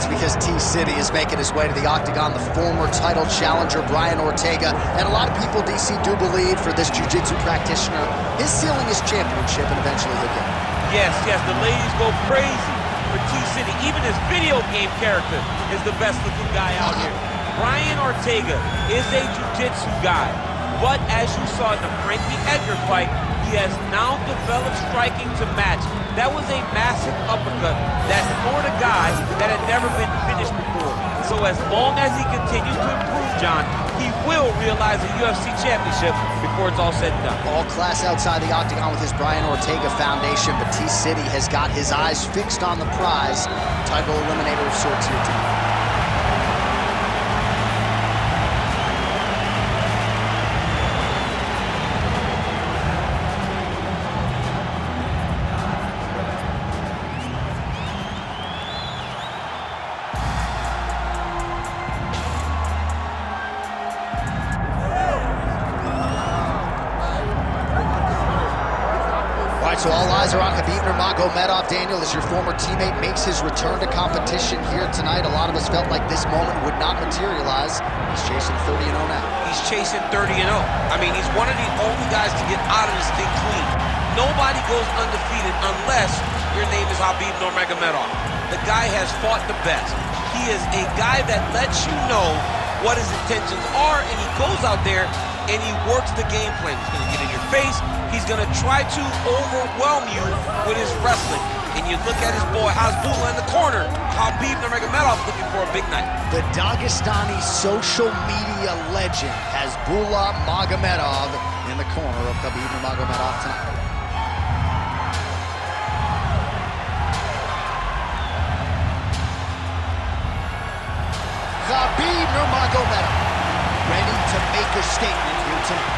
because T-City is making his way to the octagon. The former title challenger, Brian Ortega. And a lot of people, DC, do believe for this jiu-jitsu practitioner, his ceiling is championship, and eventually he'll get it. Yes, the ladies go crazy for T-City. Even his video game character is the best-looking guy out here. Brian Ortega is a jiu-jitsu guy. But as you saw in the Frankie Edgar fight, he has now developed striking to match. That was a massive uppercut that floored a guy that had never been finished before. So as long as he continues to improve, John, he will realize a UFC championship before it's all said and done. All class outside the octagon with his Brian Ortega foundation, but T-City has got his eyes fixed on the prize. Title eliminator of sorts here tonight. So all eyes are on Khabib Nurmagomedov. Daniel, as your former teammate makes his return to competition here tonight, a lot of us felt like this moment would not materialize. He's chasing 30-0 now. He's chasing 30-0. I mean, he's one of the only guys to get out of this thing clean. Nobody goes undefeated unless your name is Khabib Nurmagomedov. The guy has fought the best. He is a guy that lets you know what his intentions are, and he goes out there and he works the game plan. He's going to get in your face. He's going to try to overwhelm you with his wrestling. And you look at his boy Hasbulla in the corner. Khabib Nurmagomedov looking for a big night. The Dagestani social media legend Hasbulla Magomedov in the corner of Khabib Nurmagomedov tonight. Khabib Nurmagomedov ready to make a statement here tonight.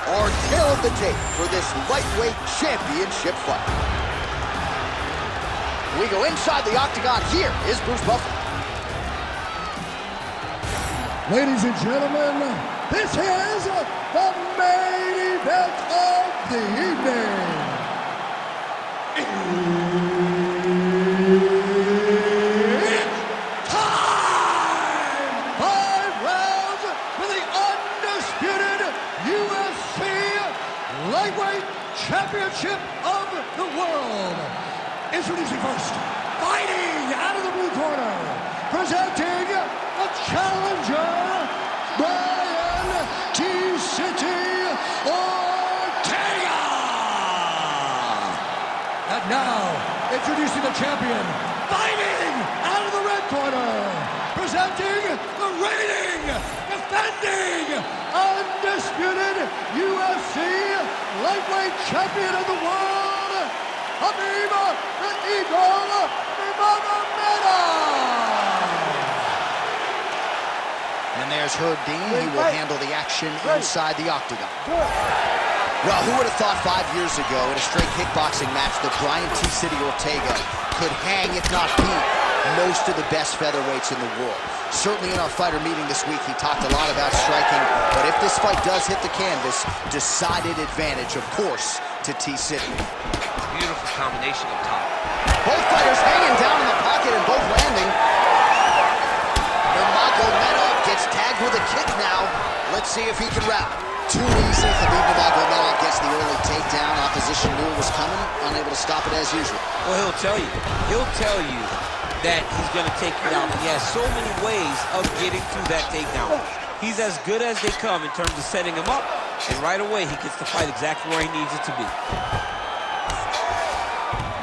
Our tail of the tape for this lightweight championship fight. We go inside the octagon. Here is Bruce Buffer. Ladies and gentlemen, this is the main event of the evening. It's time! 5 rounds for the undisputed UFC Lightweight Championship of the World. Introducing first, fighting out of the blue corner, presenting the challenger, Brian T-City Ortega. And now, introducing the champion, fighting out of the red corner, presenting the reigning, defending, undisputed UFC lightweight champion of the world, Khabib the Eagle Nurmagomedov. And there's Herb Dean. He will handle the action inside the octagon. Well, who would have thought 5 years ago in a straight kickboxing match that Brian T-City Ortega could hang, if not beat, most of the best featherweights in the world. Certainly in our fighter meeting this week, he talked a lot about striking, but if this fight does hit the canvas, decided advantage, of course, to T-City. Beautiful combination up top. Both fighters hanging down in the pocket and both landing. Nurmagomedov gets tagged with a kick now. Let's see if he can wrap. Too easy. Khabib Nurmagomedov gets the early takedown. Opposition knew it was coming, unable to stop it as usual. Well, he'll tell you that he's going to take you out. He has so many ways of getting through that takedown. He's as good as they come in terms of setting him up, and right away he gets the fight exactly where he needs it to be.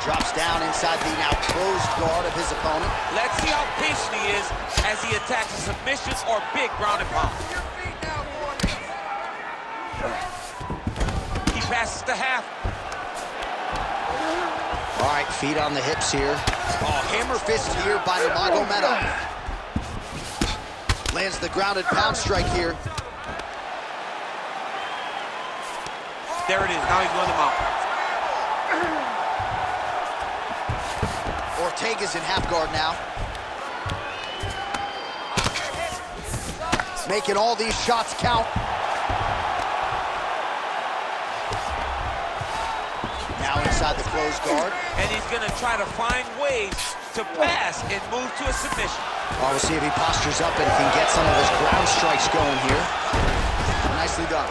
Drops down inside the now closed guard of his opponent. Let's see how patient he is as he attacks a submission or big ground and pound. He passes to half. All right, feet on the hips here. Oh, hammer fist here by Nurmagomedov. Lands the grounded pound strike here. There it is, now he's going to mount. Ortega's in half guard now. Making all these shots count. inside the closed guard. And he's going to try to find ways to pass and move to a submission. Well, we'll see if he postures up and can get some of his ground strikes going here. Nicely done.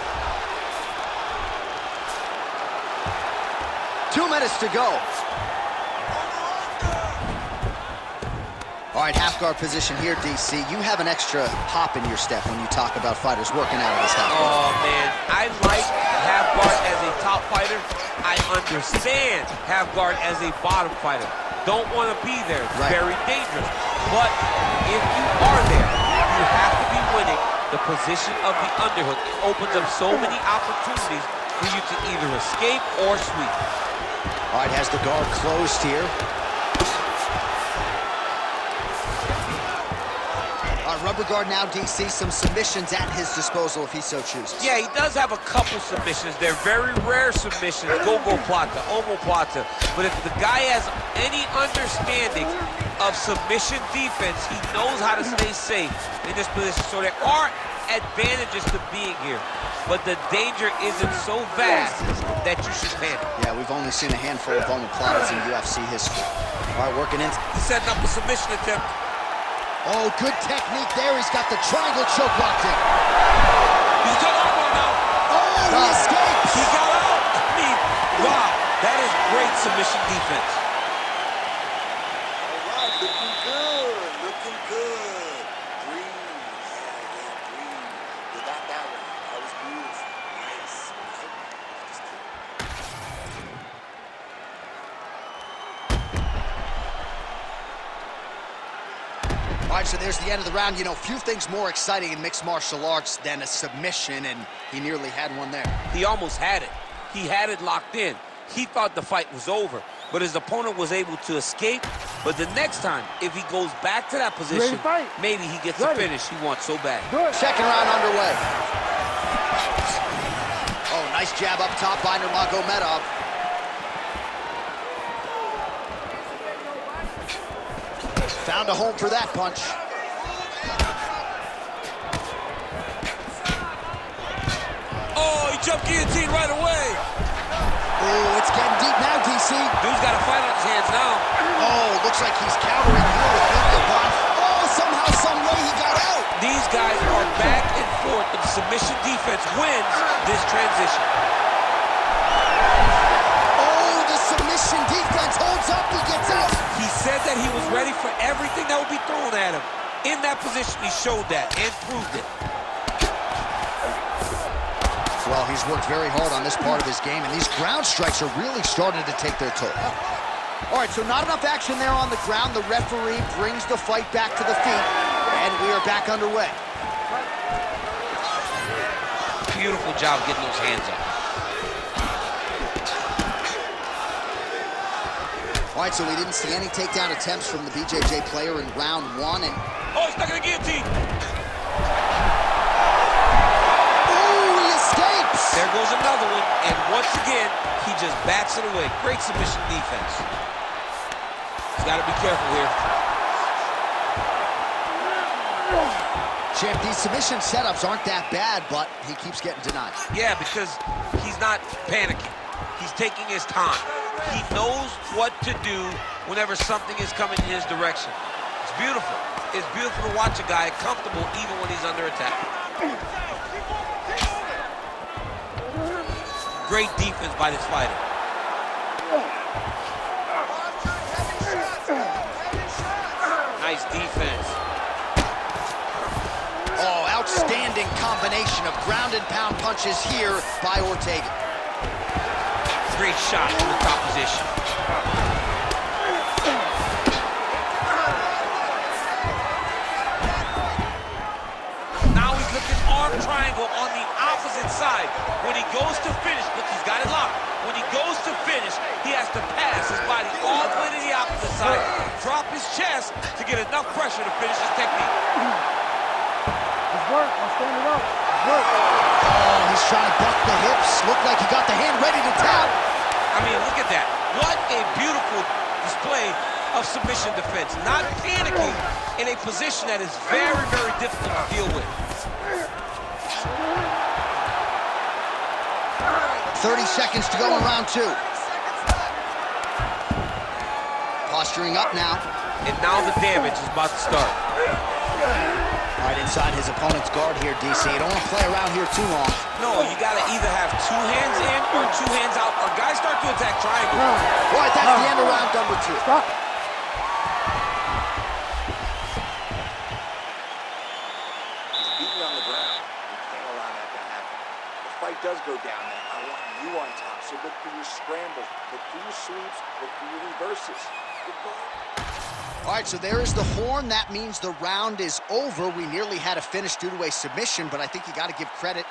2 minutes to go. All right, half guard position here, DC. You have an extra hop in your step when you talk about fighters working out of this half guard. Oh, man. I like half guard as a top fighter. I understand half guard as a bottom fighter. Don't want to be there. It's very dangerous. But if you are there, you have to be winning the position of the underhook. It opens up so many opportunities for you to either escape or sweep. All right, has the guard closed here. Rubber guard now, DC. Some submissions at his disposal if he so chooses. Yeah, he does have a couple submissions. They're very rare submissions. Go-go plata, omoplata. But if the guy has any understanding of submission defense, he knows how to stay safe in this position. So there are advantages to being here. But the danger isn't so vast that you should panic. Yeah, we've only seen a handful of omoplatas in UFC history. All right, working in. Setting up a submission attempt. Oh, good technique there. He's got the triangle choke locked in. He's got armbar now. Oh, he escapes. He got out. I mean, wow, that is great submission defense. All right, looking good, looking good. Breathe, breathe. You got that one. That was beautiful. Nice. All right, so there's the end of the round. You know, few things more exciting in mixed martial arts than a submission, and he nearly had one there. He almost had it. He had it locked in. He thought the fight was over, but his opponent was able to escape. But the next time, if he goes back to that position, maybe he gets the finish he wants so bad. Second round underway. Oh, nice jab up top by Nurmagomedov. Found a home for that punch. Oh, he jumped guillotine right away. Oh, it's getting deep now, DC. Dude's got a fight on his hands now. Oh, looks like he's countering here with medial punch. Oh, somehow, some way he got out. These guys are back and forth. The submission defense wins this transition. Oh, the submission defense holds up. He gets out. He said that he was ready for everything that would be thrown at him. In that position, he showed that and proved it. Well, he's worked very hard on this part of his game, and these ground strikes are really starting to take their toll. All right, so not enough action there on the ground. The referee brings the fight back to the feet, and we are back underway. Beautiful job getting those hands up. All right, so we didn't see any takedown attempts from the BJJ player in round one. And oh, he's stuck in the guillotine. oh, he escapes. There goes another one, and once again, he just bats it away. Great submission defense. He's got to be careful here. Champ, these submission setups aren't that bad, but he keeps getting denied. Yeah, because he's not panicking. He's taking his time. He knows what to do whenever something is coming in his direction. It's beautiful. It's beautiful to watch a guy comfortable even when he's under attack. Great defense by this fighter. Nice defense. Oh, outstanding combination of ground and pound punches here by Ortega. Great shot from the top position. Now he's looking arm triangle on the opposite side. When he goes to finish, look, he's got it locked. When he goes to finish, he has to pass his body all the way to the opposite side, drop his chest to get enough pressure to finish his technique. It's work. I'm standing up. It's work. Oh, he's trying to buck the hips. Looked like he got the hand ready to tap. I mean, look at that. What a beautiful display of submission defense. Not panicking in a position that is very, very difficult to deal with. 30 seconds to go in round two. Posturing up now. And now the damage is about to start. Right inside his opponent's guard here, DC. You don't want to play around here too long. No, you got to either have 2 hands in or 2 hands out, or guys start to attack triangle. All right, that's the end of round number 2. Stop. He's beating on the ground. You can't allow that to happen. The fight does go down there. I want you on top. So look for your scrambles, look for your sweeps, look for your reverses. Good ball. All right, so there is the horn. That means the round is over. We nearly had a finish due to a submission, but I think you got to give credit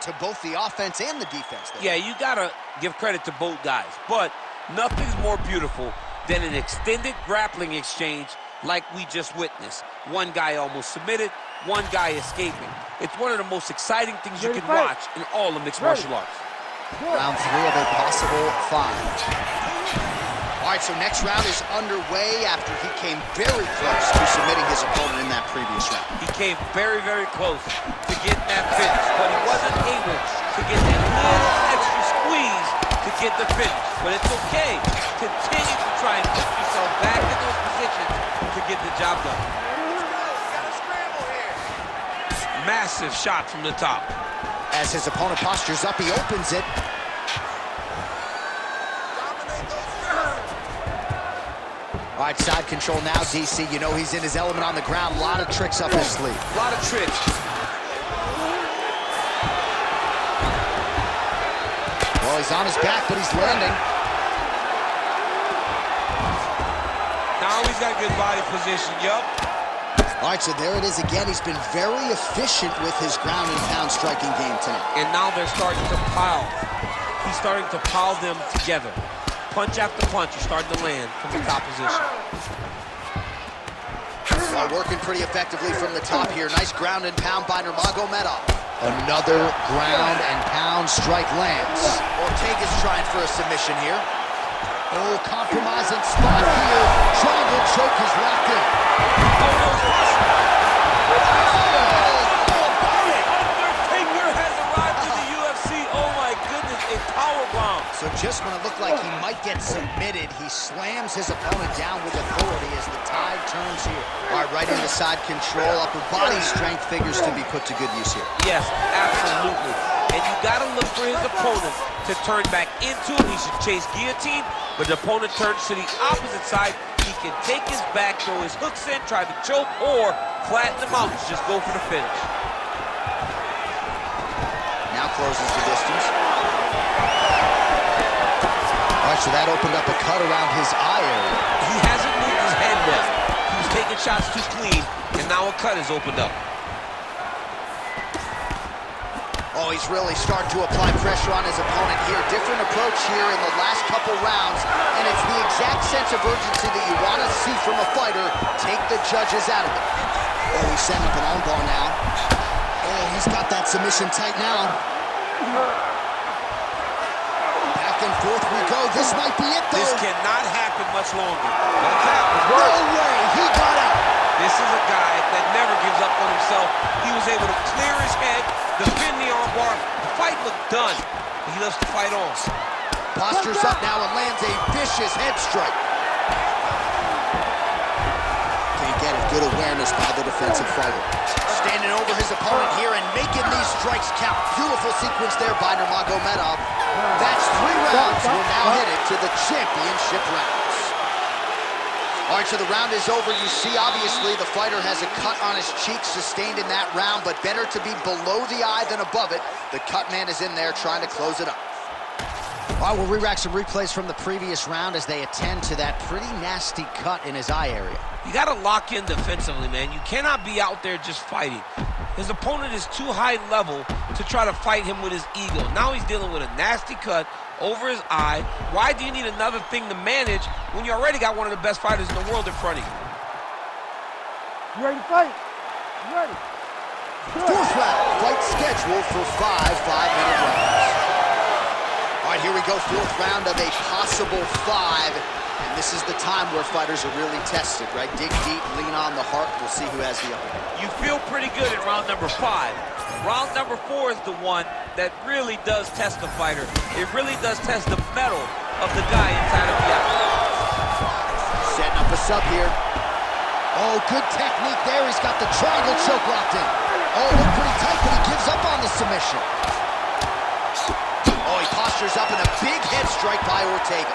to both the offense and the defense there. Yeah, you got to give credit to both guys, but nothing's more beautiful than an extended grappling exchange like we just witnessed. One guy almost submitted, one guy escaping. It's one of the most exciting things you can watch in all of mixed martial arts. Round 3 of a possible 5. All right, so next round is underway after he came very close to submitting his opponent in that previous round. He came very, very close to getting that finish, but he wasn't able to get that little extra squeeze to get the finish. But it's okay. Continue to try and put yourself back in those positions to get the job done. Massive shot from the top. As his opponent postures up, he opens it. All right, side control now, DC. You know he's in his element on the ground. A lot of tricks up his sleeve. A lot of tricks. Well, he's on his back, but he's landing. Now he's got good body position, yup. All right, so there it is again. He's been very efficient with his ground and pound striking game tonight. And now they're starting to pile. He's starting to pile them together. Punch after punch, you're starting to land from the top position. Well, working pretty effectively from the top here. Nice ground and pound by Nurmagomedov. Another ground and pound strike lands. Ortega's trying for a submission here. Oh, compromising spot here. Triangle choke is locked in. Ortega has arrived to the UFC. Oh my goodness, a powerbomb. So just when it looked like he might get submitted, he slams his opponent down with authority as the tide turns here. All right, right into side control. Upper body strength figures to be put to good use here. Yes, absolutely. And you got to look for his opponent to turn back into it. He should chase guillotine, but the opponent turns to the opposite side. He can take his back, throw his hooks in, try to choke, or flatten him out. Just go for the finish. Now closes the distance. All right, so that opened up a cut around his eye area. He hasn't moved his head well. He was taking shots too clean, and now a cut has opened up. Oh, he's really starting to apply pressure on his opponent here. Different approach here in the last couple rounds, and it's the exact sense of urgency that you want to see from a fighter. Take the judges out of it. Oh, he's setting up an armbar now. Oh, he's got that submission tight now. Back and forth we go. This might be it, though. This cannot happen much longer. No way. He got out. This is a guy that never gives up on himself. He was able to clear his head, defend the armbar. The fight looked done. He loves to fight on. Postures up now and lands a vicious head strike. Can't get it. Good awareness by the defensive fighter. Standing over his opponent here and making these strikes count. Beautiful sequence there by Nurmagomedov. That's 3 rounds. We're now headed to the championship rounds. All right, so the round is over. You see, obviously, the fighter has a cut on his cheek sustained in that round, but better to be below the eye than above it. The cut man is in there trying to close it up. All right, we'll re-rack some replays from the previous round as they attend to that pretty nasty cut in his eye area. You got to lock in defensively, man. You cannot be out there just fighting. His opponent is too high level to try to fight him with his ego. Now he's dealing with a nasty cut over his eye. Why do you need another thing to manage when you already got one of the best fighters in the world in front of you? You ready to fight? You ready? Fourth round, fight scheduled for 5 5-minute rounds. All right, here we go, 4th round of a possible 5. And this is the time where fighters are really tested, right? Dig deep, lean on the heart. We'll see who has the upper hand. You feel pretty good in round number 5. Round number 4 is the one that really does test the fighter. It really does test the mettle of the guy inside of the eye. sub here. Oh, good technique there. He's got the triangle choke locked in. Oh, looked pretty tight, but he gives up on the submission. Oh, he postures up in a big head strike by Ortega.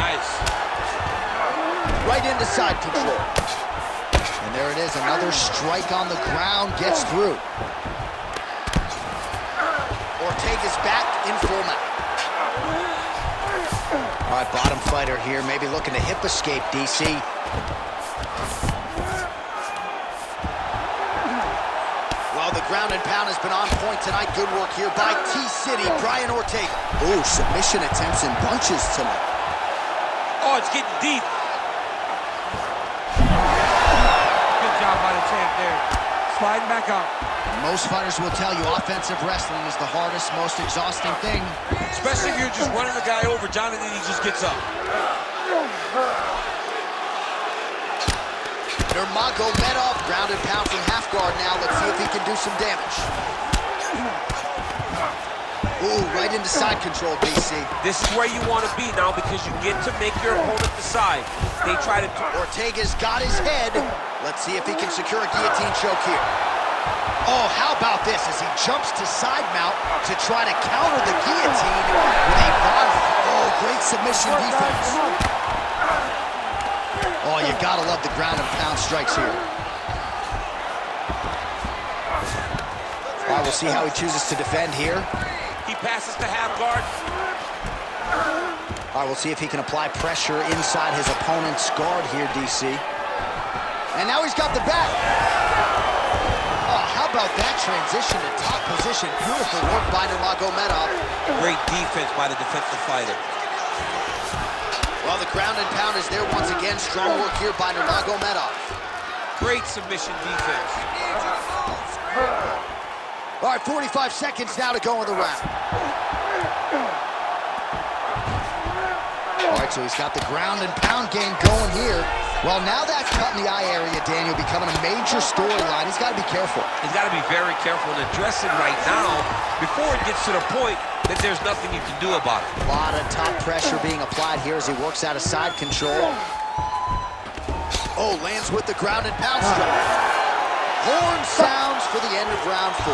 Nice. Right into side control. And there it is, another strike on the ground, gets through. Ortega's back in full mount. All right, bottom fighter here, maybe looking to hip escape, DC. Well, the ground and pound has been on point tonight. Good work here by T-City, Brian Ortega. Oh, submission attempts in bunches tonight. Oh, it's getting deep. Good job by the champ there. Sliding back out. Most fighters will tell you offensive wrestling is the hardest, most exhausting thing. Especially if you're just running the guy over, John, and then he just gets up. Nurmagomedov, ground and pound from half guard now. Let's see if he can do some damage. Ooh, right into side control, DC. This is where you want to be now because you get to make your opponent decide. They try to... Ortega's got his head. Let's see if he can secure a guillotine choke here. Oh, how about this as he jumps to side mount to try to counter the guillotine with a body. Oh, great submission defense. Oh, you gotta love the ground and pound strikes here. All right, we'll see how he chooses to defend here. He passes to half guard. All right, we'll see if he can apply pressure inside his opponent's guard here, DC. And now he's got the back. Oh, how about that transition to top position? Beautiful work by Nurmagomedov. Great defense by the defensive fighter. Well, the ground and pound is there once again. Strong work here by Nurmagomedov. Great submission defense. All right, 45 seconds now to go in the round. All right, so he's got the ground and pound game going here. Well, now that cut in the eye area, Daniel, becoming a major storyline. He's got to be careful. He's got to be very careful and address it right now before it gets to the point that there's nothing you can do about it. A lot of top pressure being applied here as he works out of side control. Oh, lands with the ground and pound strike. Horn sounds for the end of round 4.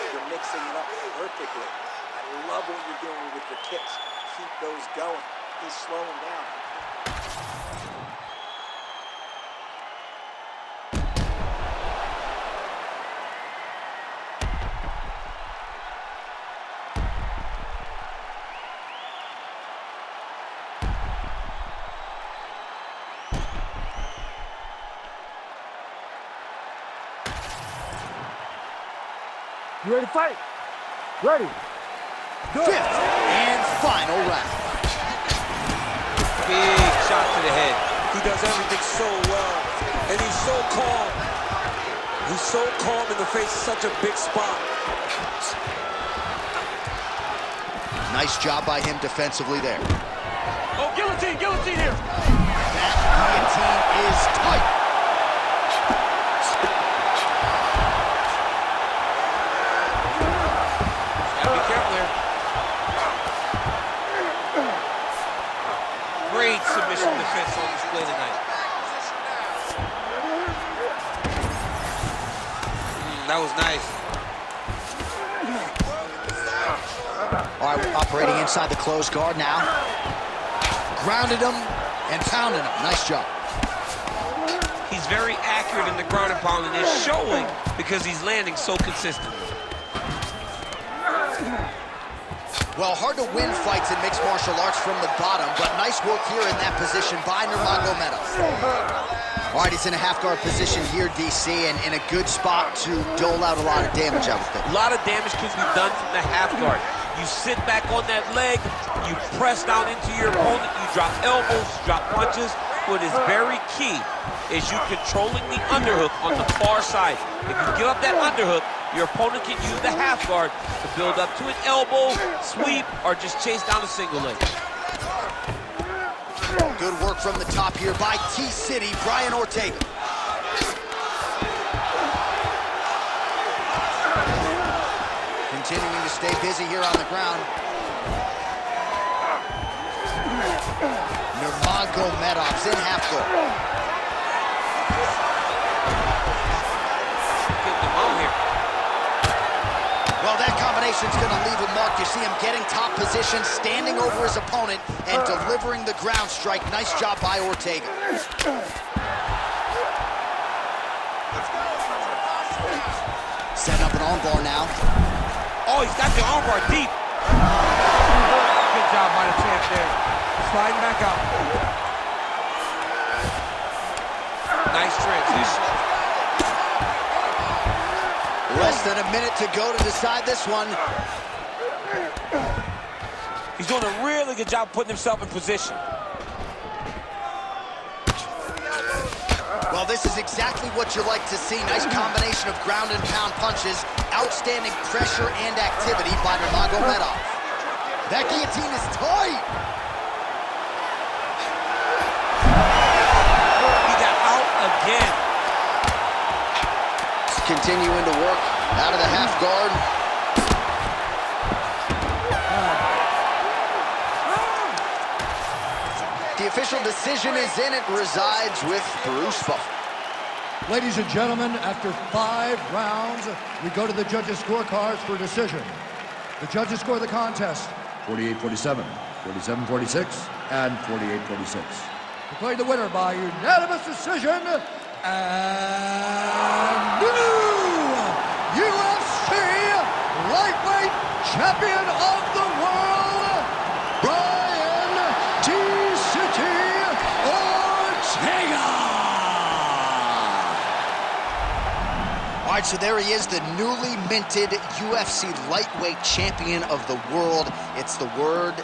You're mixing it up perfectly. I love what you're doing with your kicks. Keep those going. He's slowing down. You ready to fight? Ready. Good. 5th and final round. Big shot to the head. He does everything so well. And he's so calm. He's so calm in the face of such a big spot. Nice job by him defensively there. Oh, guillotine, guillotine here. That guillotine is tight. Great submission defense on display tonight. That was nice. All right, operating inside the closed guard now. Grounded him and pounded him. Nice job. He's very accurate in the ground and pound, and it's showing because he's landing so consistently. Well, hard to win fights in mixed martial arts from the bottom, but nice work here in that position by Nurmagomedov. All right, he's in a half-guard position here, DC, and in a good spot to dole out a lot of damage, I would think. A lot of damage can be done from the half guard. You sit back on that leg, you press down into your opponent, you drop elbows, you drop punches. What is very key is you controlling the underhook on the far side. If you give up that underhook, your opponent can use the half guard to build up to an elbow, sweep, or just chase down a single leg. Good work from the top here by T-City, Brian Ortega. continuing to stay busy here on the ground. Nurmagomedov's in half guard. Get them on here. Well, that combination's going to leave a mark. You see him getting top position, standing over his opponent, and delivering the ground strike. Nice job by Ortega. Setting up an armbar now. Oh, he's got the armbar deep. Good job by the champ there. Sliding back out. Nice transition. Less than a minute to go to decide this one. He's doing a really good job putting himself in position. Well, this is exactly what you like to see. Nice combination of ground and pound punches. Outstanding pressure and activity by Nurmagomedov. That guillotine is tight. He got out again. Continuing to work out of the half guard. The official decision is in. It resides with Bruce Buffer. Ladies and gentlemen, after 5 rounds, we go to the judges' scorecards for decision. The judges score the contest 48-47, 47-46, and 48-46. Declared the winner by unanimous decision, and new UFC lightweight champion of the world, Ortega! All right, so there he is, the newly minted UFC lightweight champion of the world. It's the word